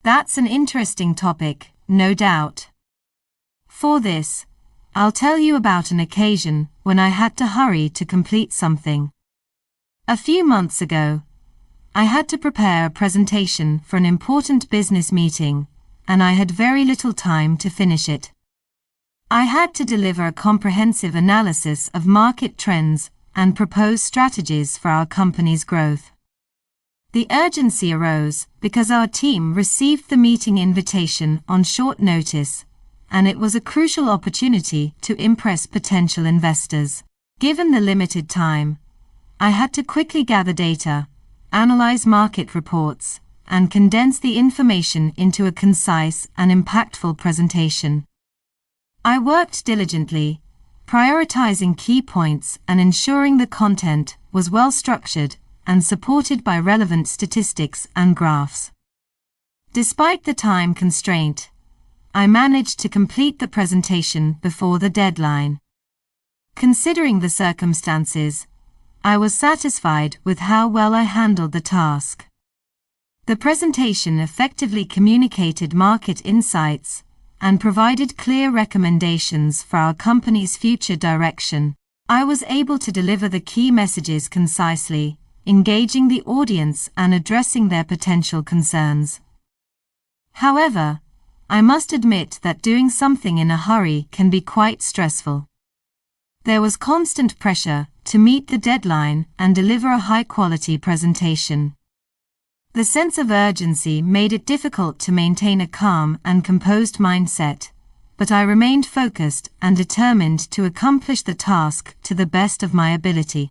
That's an interesting topic, no doubt. For this, I'll tell you about an occasion when I had to hurry to complete something. A few months ago, I had to prepare a presentation for an important business meeting, and I had very little time to finish it. I had to deliver a comprehensive analysis of market trends and propose strategies for our company's growth. The urgency arose because our team received the meeting invitation on short notice, and it was a crucial opportunity to impress potential investors. Given the limited time, I had to quickly gather data, analyze market reports, and condense the information into a concise and impactful presentation. I worked diligently, prioritizing key points and ensuring the content was well structured and supported by relevant statistics and graphs. Despite the time constraint, I managed to complete the presentation before the deadline. Considering the circumstances, I was satisfied with how well I handled the task. The presentation effectively communicated market insights and provided clear recommendations for our company's future direction. I was able to deliver the key messages concisely, engaging the audience and addressing their potential concerns. However, I must admit that doing something in a hurry can be quite stressful. There was constant pressure to meet the deadline and deliver a high-quality presentation. The sense of urgency made it difficult to maintain a calm and composed mindset, but I remained focused and determined to accomplish the task to the best of my ability.